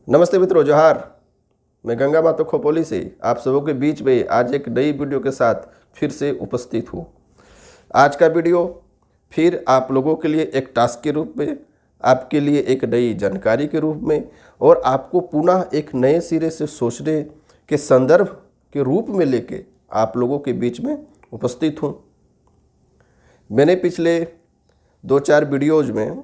नमस्ते मित्रों, जोहार। मैं गंगा माता खोपोली से आप सबों के बीच में आज एक नई वीडियो के साथ फिर से उपस्थित हूँ। आज का वीडियो फिर आप लोगों के लिए एक टास्क के रूप में, आपके लिए एक नई जानकारी के रूप में और आपको पुनः एक नए सिरे से सोचने के संदर्भ के रूप में लेके आप लोगों के बीच में उपस्थित हूँ। मैंने पिछले 2-4 वीडियोज़ में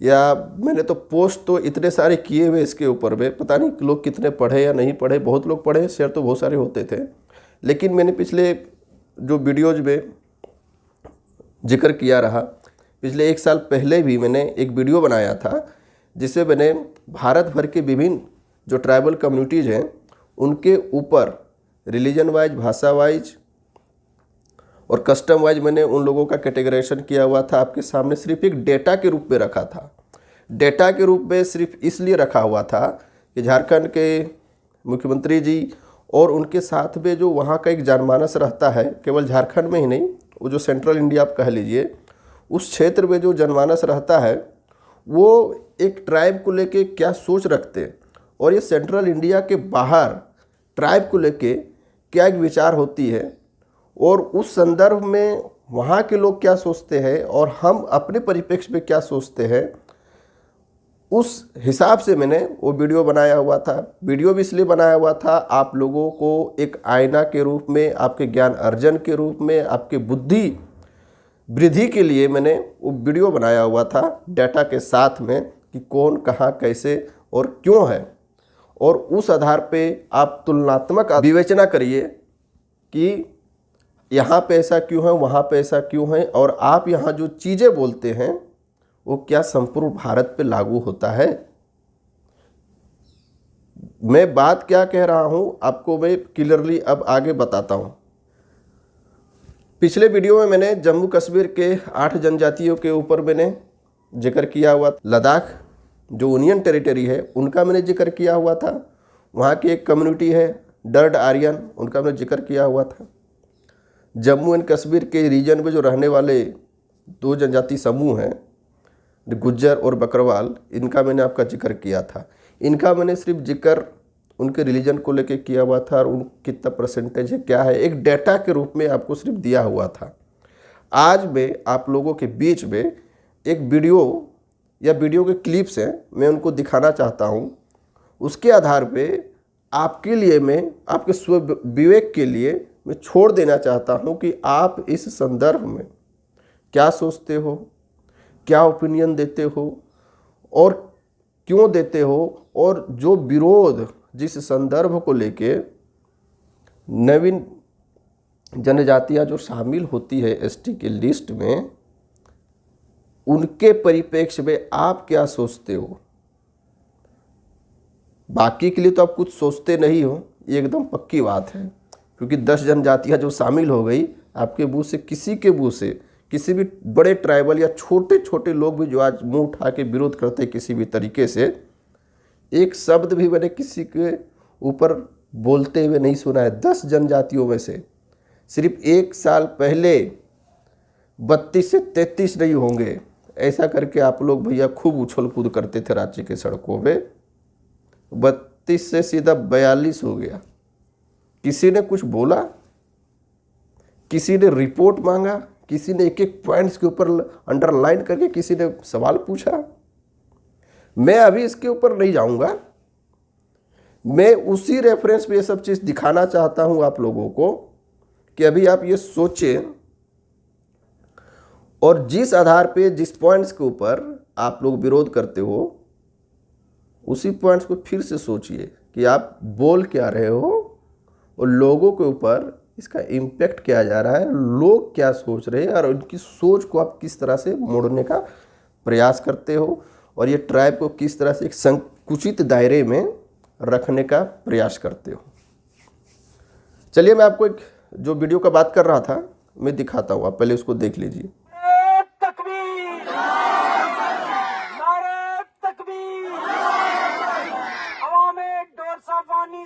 या मैंने तो पोस्ट तो इतने सारे किए हुए इसके ऊपर में, पता नहीं लोग कितने पढ़े या नहीं पढ़े। बहुत लोग पढ़े, शेयर तो बहुत सारे होते थे, लेकिन मैंने पिछले जो वीडियोज़ में जिक्र किया रहा, पिछले 1 साल पहले भी मैंने एक वीडियो बनाया था जिससे मैंने भारत भर के विभिन्न जो ट्राइबल कम्युनिटीज़ हैं उनके ऊपर रिलीजन वाइज, भाषा वाइज और कस्टम वाइज मैंने उन लोगों का कैटेगराइजेशन किया हुआ था। आपके सामने सिर्फ एक डेटा के रूप में रखा था। डेटा के रूप में सिर्फ इसलिए रखा हुआ था कि झारखंड के मुख्यमंत्री जी और उनके साथ में जो वहाँ का एक जनमानस रहता है, केवल झारखंड में ही नहीं, वो जो सेंट्रल इंडिया आप कह लीजिए, उस क्षेत्र में जो जनमानस रहता है वो एक ट्राइब को लेके क्या सोच रखते हैं और ये सेंट्रल इंडिया के बाहर ट्राइब को लेके क्या एक विचार होती है और उस संदर्भ में वहाँ के लोग क्या सोचते हैं और हम अपने परिप्रेक्ष्य में क्या सोचते हैं, उस हिसाब से मैंने वो वीडियो बनाया हुआ था। वीडियो भी इसलिए बनाया हुआ था आप लोगों को एक आईना के रूप में, आपके ज्ञान अर्जन के रूप में, आपके बुद्धि वृद्धि के लिए मैंने वो वीडियो बनाया हुआ था डाटा के साथ में कि कौन कहाँ कैसे और क्यों है, और उस आधार पे आप तुलनात्मक विवेचना करिए कि यहाँ पे ऐसा क्यों है, वहाँ पे ऐसा क्यों है, और आप यहाँ जो चीज़ें बोलते हैं वो क्या संपूर्ण भारत पे लागू होता है। मैं बात क्या कह रहा हूँ आपको मैं क्लियरली अब आगे बताता हूँ। पिछले वीडियो में मैंने जम्मू कश्मीर के 8 जनजातियों के ऊपर मैंने जिक्र किया हुआ। लद्दाख जो यूनियन टेरिटरी है उनका मैंने जिक्र किया हुआ था। वहाँ की एक कम्युनिटी है डर्ड आर्यन, उनका मैंने जिक्र किया हुआ था। जम्मू एंड कश्मीर के रीजन में जो रहने वाले 2 जनजाति समूह हैं, गुज्जर और बकरवाल, इनका मैंने आपका जिक्र किया था। इनका मैंने सिर्फ जिक्र उनके रिलीजन को लेके किया हुआ था और उन कितना परसेंटेज है, क्या है, एक डेटा के रूप में आपको सिर्फ दिया हुआ था। आज मैं आप लोगों के बीच में एक वीडियो या वीडियो के क्लिप्स हैं, मैं उनको दिखाना चाहता हूँ। उसके आधार पे आपके लिए, मैं आपके स्व विवेक के लिए मैं छोड़ देना चाहता हूँ कि आप इस संदर्भ में क्या सोचते हो, क्या ओपिनियन देते हो और क्यों देते हो, और जो विरोध जिस संदर्भ को लेके नवीन जनजातियाँ जो शामिल होती है एसटी के लिस्ट में, उनके परिप्रेक्ष्य में आप क्या सोचते हो। बाकी के लिए तो आप कुछ सोचते नहीं हो, ये एकदम पक्की बात है, क्योंकि 10 जनजातियाँ जो शामिल हो गई, आपके मुँह से, किसी के मुँह से, किसी भी बड़े ट्राइबल या छोटे छोटे लोग भी जो आज मुंह उठा के विरोध करते हैं किसी भी तरीके से, एक शब्द भी मैंने किसी के ऊपर बोलते हुए नहीं सुना है। 10 जनजातियों में से सिर्फ 1 साल पहले 32 से 33 नहीं होंगे, ऐसा करके आप लोग भैया खूब उछल कूद करते थे राज्य के सड़कों में। 32 से सीधा 42 हो गया। किसी ने कुछ बोला, किसी ने रिपोर्ट मांगा, किसी ने एक एक पॉइंट्स के ऊपर अंडरलाइन करके किसी ने सवाल पूछा। मैं अभी इसके ऊपर नहीं जाऊंगा, मैं उसी रेफरेंस पे ये सब चीज़ दिखाना चाहता हूं आप लोगों को कि अभी आप ये सोचें और जिस आधार पे, जिस पॉइंट्स के ऊपर आप लोग विरोध करते हो, उसी पॉइंट्स को फिर से सोचिए कि आप बोल क्या रहे हो और लोगों के ऊपर इसका इम्पैक्ट क्या जा रहा है, लोग क्या सोच रहे हैं और उनकी सोच को आप किस तरह से मोड़ने का प्रयास करते हो और ये ट्राइब को किस तरह से एक संकुचित दायरे में रखने का प्रयास करते हो। चलिए मैं आपको एक जो वीडियो का बात कर रहा था मैं दिखाता हूँ, आप पहले उसको देख लीजिए।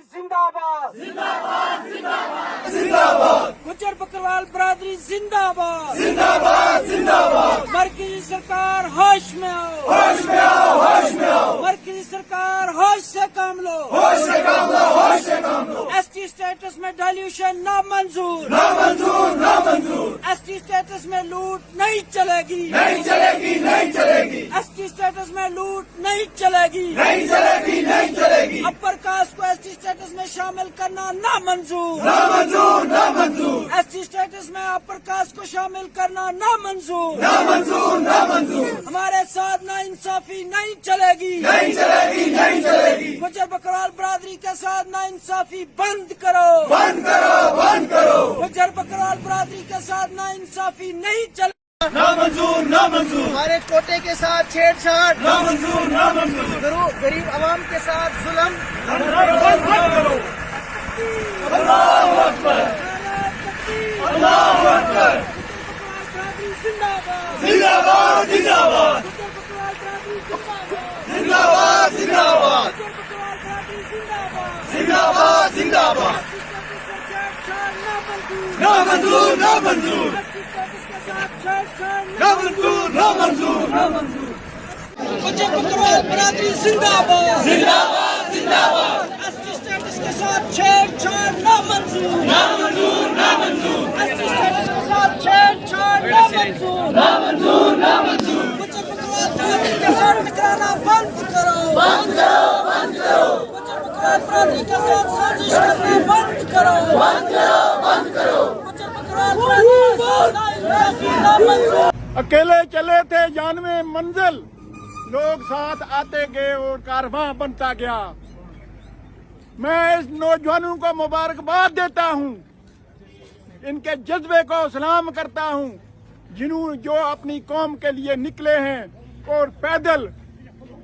जिंदाबाद। जिंदाबाद जिंदाबाद जिंदाबाद जिंदाबाद गुज्जर बकरवाल बरादरी जिंदाबाद जिंदाबाद जिंदाबाद मरकजी सरकार होश में आओ होश में आओ होश में आओ मरकजी सरकार होश से काम लो होश से काम लो होश से काम लो एसटी स्टेटस में डाइल्यूशन नामंजूर नामंजूर नामंजूर एसटी स्टेटस में लूट नहीं चलेगी नहीं चलेगी नहीं चलेगी एसटी स्टेटस में लूट नहीं चलेगी नहीं चलेगी नहीं चलेगी अपर कास्ट को एसटी स्टेटस में शामिल करना नामंजूर नामंजूर नामंजूर एसटी स्टेटस में अपर कास्ट को शामिल करना नामंजूर नामंजूर नामंजूर हमारे साथ नाइंसाफी नहीं चलेगी नहीं चलेगी नहीं चलेगी गुज्जर बकरवाल बरादरी के साथ नाइंसाफी बंद करो बंद करो बंद करो गुज्जर बकरवाल बरादरी के साथ नाइंसाफी नहीं चले नामंजूर नामंजूर हमारे कोटे के साथ छेड़छाड़ नामंजूर नामंजूर गरीब आवाम के साथ जुल्म बंद करो अल्लाहू अकबर अल्लाहू अकबर जिंदाबाद जिंदाबाद जिंदाबाद जिंदाबाद जिंदाबाद जिंदाबाद जिंदाबाद नामंजूर नामंजूर नामंजूर नामंजूर नामंजूर गुज्जर बकरवाल बरादरी जिंदाबाद जिंदाबाद जिंदाबाद एसटी स्टेटस के साथ छेड़छाड़ नामंजूर नामंजूर नामंजूर एसटी स्टेटस के साथ छेड़छाड़ नामंजूर नामंजूर नामंजूर गुज्जर बकरवाल बरादरी के साथ टकराना बंद करो बंद करो बंद करो गुज्जर बकरवाल बरादरी के साथ साजिश करना बंद करो बंद करो बंद करो गुज्जर बकरवाल बरादरी के साथ नाइंसाफी नामंजूर अकेले चले थे जानवे मंजिल, लोग साथ आते गए और कारवां बनता गया। मैं इस नौजवानों को मुबारकबाद देता हूं, इनके जज्बे को सलाम करता हूं, जिन्होंने जो अपनी कौम के लिए निकले हैं और पैदल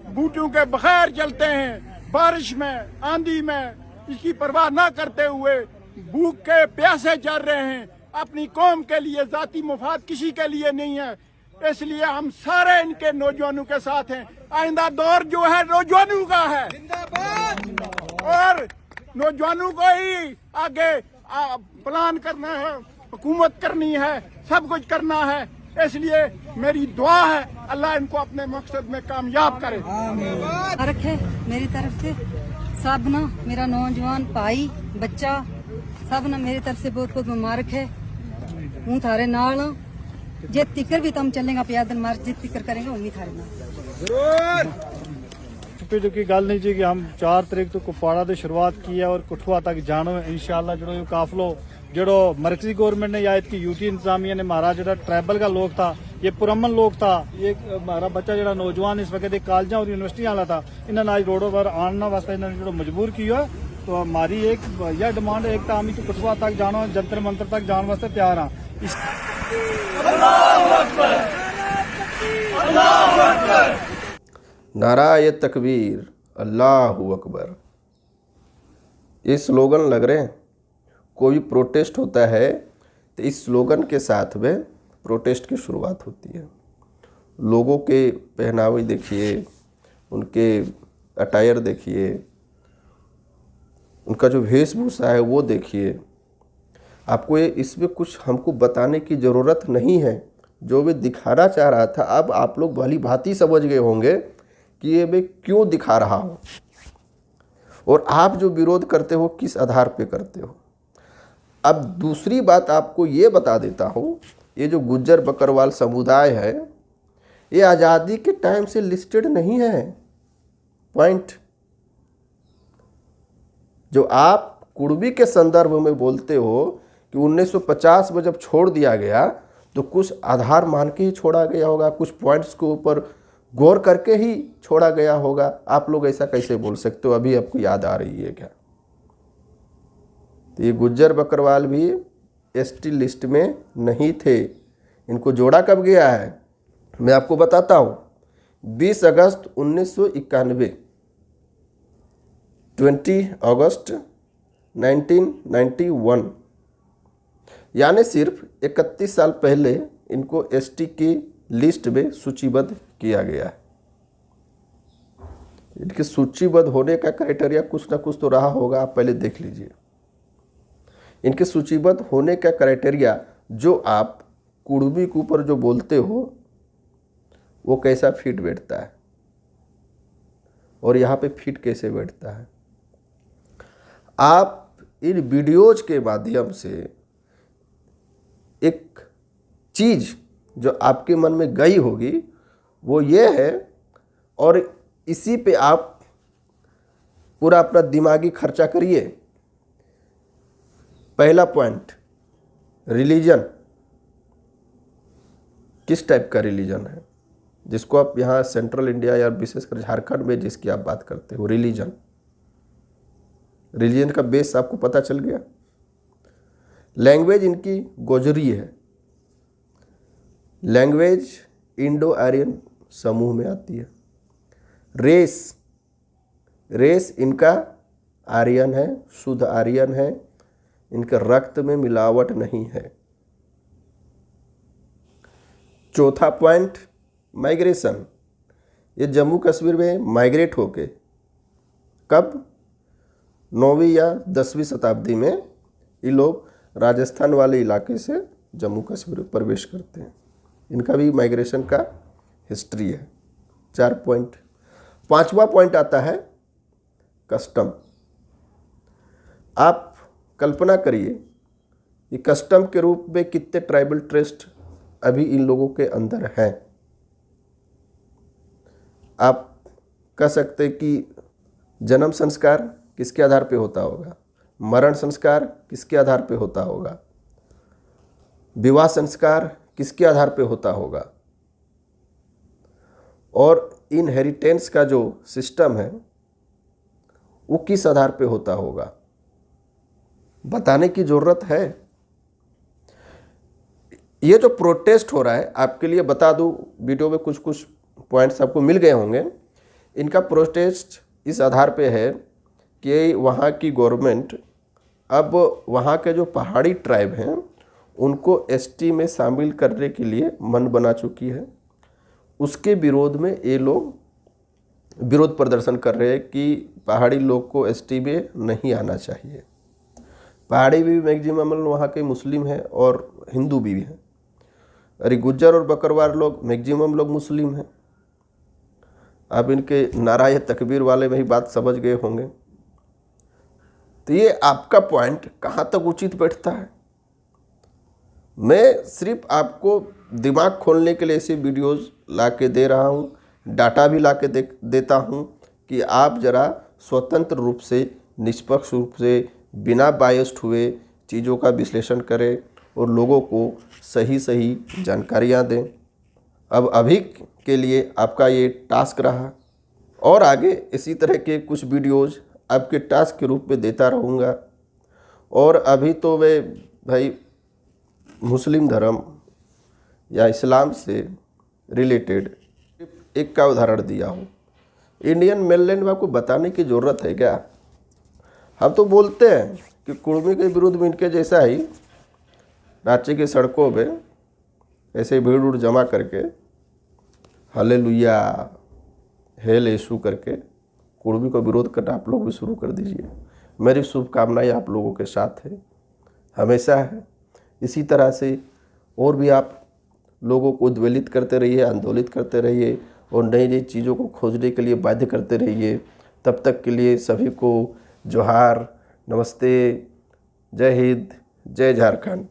बूटों के बगैर चलते हैं, बारिश में आंधी में इसकी परवाह न करते हुए भूख के प्यासे चल रहे हैं, अपनी कौम के लिए, जाती मुफाद किसी के लिए नहीं है। इसलिए हम सारे इनके नौजवानों के साथ हैं। आइंदा दौर जो है नौजवानों का है और नौजवानों को ही आगे प्लान करना है, हुकूमत करनी है, सब कुछ करना है। इसलिए मेरी दुआ है अल्लाह इनको अपने मकसद में कामयाब करे। मुबारक है मेरी तरफ से सब ना, मेरा नौजवान भाई बच्चा सब ना मेरी तरफ से बहुत बहुत मुबारक है। हूँ थारे नाल जित तिकर भी तुम चलेगा पैदल मार्च जित तिकर करेंगे उम्मीद थारे नाल। छुपी चुकी गल नहीं जी कि हम 4 तारीख तो कुपवाड़ा से शुरुआत की है और कठुआ तक जानो है इंशाल्लाह। जो काफिलो जो मरकजी गवर्नमेंट ने या इसकी यूटी इंतजामिया ने हमारा जो ट्राइबल का लोग था, ये पुरमन लोग था, ये हमारा बच्चा जो नौजवान इस वक्त कॉलेजा और यूनिवर्सिटी वाला था, इन्होंने आज रोडों पर आने वास्ते इन्होंने जो मजबूर किया। तो हमारी एक यह डिमांड एक तो हम तो कठुआ तक जाना, जंतर मंतर तक जाने वास्ते तैयार हाँ। नाराए तकबीर, अल्लाहू अकबर, ये स्लोगन लग रहे हैं। कोई प्रोटेस्ट होता है तो इस स्लोगन के साथ में प्रोटेस्ट की शुरुआत होती है। लोगों के पहनावे देखिए, उनके अटायर देखिए, उनका जो वेशभूषा है वो देखिए। आपको ये इसमें कुछ हमको बताने की ज़रूरत नहीं है। जो वे दिखाना चाह रहा था, अब आप लोग भली भांति समझ गए होंगे कि ये मैं क्यों दिखा रहा हूँ और आप जो विरोध करते हो किस आधार पे करते हो। अब दूसरी बात आपको ये बता देता हूँ, ये जो गुज्जर बकरवाल समुदाय है ये आज़ादी के टाइम से लिस्टेड नहीं है। पॉइंट जो आप कुर्बी के संदर्भ में बोलते हो कि 1950 में जब छोड़ दिया गया तो कुछ आधार मान के ही छोड़ा गया होगा, कुछ पॉइंट्स के ऊपर गौर करके ही छोड़ा गया होगा। आप लोग ऐसा कैसे बोल सकते हो? अभी आपको याद आ रही है क्या? तो ये गुज्जर बकरवाल भी एसटी लिस्ट में नहीं थे। इनको जोड़ा कब गया है मैं आपको बताता हूँ। 20 अगस्त 1991, 20 अगस्त 1991, यानी सिर्फ 31 साल पहले इनको एसटी की लिस्ट में सूचीबद्ध किया गया है। इनके सूचीबद्ध होने का क्राइटेरिया कुछ ना कुछ तो रहा होगा, आप पहले देख लीजिए। इनके सूचीबद्ध होने का क्राइटेरिया, जो आप कुर्मी के ऊपर जो बोलते हो वो कैसा फिट बैठता है और यहाँ पे फिट कैसे बैठता है। आप इन वीडियोज के माध्यम से एक चीज़ जो आपके मन में गई होगी वो ये है, और इसी पे आप पूरा अपना दिमागी खर्चा करिए। पहला पॉइंट, रिलीजन। किस टाइप का रिलीजन है जिसको आप यहाँ सेंट्रल इंडिया या विशेषकर झारखंड में जिसकी आप बात करते हो, रिलीजन। रिलीजन का बेस आपको पता चल गया। लैंग्वेज इनकी गोजरी है। लैंग्वेज इंडो आर्यन समूह में आती है। रेस इनका आर्यन है, शुद्ध आर्यन है। इनके रक्त में मिलावट नहीं है। चौथा पॉइंट, माइग्रेशन। ये जम्मू कश्मीर में माइग्रेट होके कब 9वीं या 10वीं शताब्दी में ये लोग राजस्थान वाले इलाके से जम्मू कश्मीर में प्रवेश करते हैं। इनका भी माइग्रेशन का हिस्ट्री है। 4 पॉइंट। 5वां पॉइंट आता है कस्टम। आप कल्पना करिए कि कस्टम के रूप में कितने ट्राइबल ट्रस्ट अभी इन लोगों के अंदर हैं। आप कह सकते कि जन्म संस्कार किसके आधार पे होता होगा, मरण संस्कार किसके आधार पे होता होगा, विवाह संस्कार किसके आधार पे होता होगा, और इनहेरिटेंस का जो सिस्टम है वो किस आधार पे होता होगा, बताने की ज़रूरत है। ये जो प्रोटेस्ट हो रहा है, आपके लिए बता दूं, वीडियो में कुछ कुछ पॉइंट्स आपको मिल गए होंगे। इनका प्रोटेस्ट इस आधार पे है कि वहाँ की गवर्नमेंट अब वहाँ के जो पहाड़ी ट्राइब हैं उनको एसटी में शामिल करने के लिए मन बना चुकी है। उसके विरोध में ये लोग विरोध प्रदर्शन कर रहे हैं कि पहाड़ी लोग को एसटी में नहीं आना चाहिए। पहाड़ी भी मैक्सिमम वहाँ के मुस्लिम हैं और हिंदू भी हैं। अरे गुज्जर और बकरवाल लोग मैक्सिमम लोग मुस्लिम हैं। आप इनके नाराय तकबीर वाले में ही बात समझ गए होंगे। तो ये आपका पॉइंट कहाँ तक उचित बैठता है। मैं सिर्फ आपको दिमाग खोलने के लिए ऐसे वीडियोस ला के दे रहा हूँ, डाटा भी ला के देता हूँ कि आप ज़रा स्वतंत्र रूप से, निष्पक्ष रूप से, बिना बायस्ड हुए चीज़ों का विश्लेषण करें और लोगों को सही सही जानकारियाँ दें। अब अभी के लिए आपका ये टास्क रहा, और आगे इसी तरह के कुछ वीडियोज़ आपके टास्क के रूप में देता रहूँगा। और अभी तो मैं भाई मुस्लिम धर्म या इस्लाम से रिलेटेड एक का उदाहरण दिया हूँ। इंडियन मेनलैंड में आपको बताने की ज़रूरत है क्या। हम तो बोलते हैं कि कुर्मी के विरुद्ध में इनके जैसा ही रांची की सड़कों में ऐसे भीड़ उड़ जमा करके हालेलुया हेल यीशु करके कुर्मी को विरोध करना आप लोग भी शुरू कर दीजिए। मेरी शुभकामनाएं आप लोगों के साथ है, हमेशा है। इसी तरह से और भी आप लोगों को उद्वेलित करते रहिए, आंदोलित करते रहिए और नई नई चीज़ों को खोजने के लिए बाध्य करते रहिए। तब तक के लिए सभी को जोहार, नमस्ते, जय हिंद, जय झारखंड।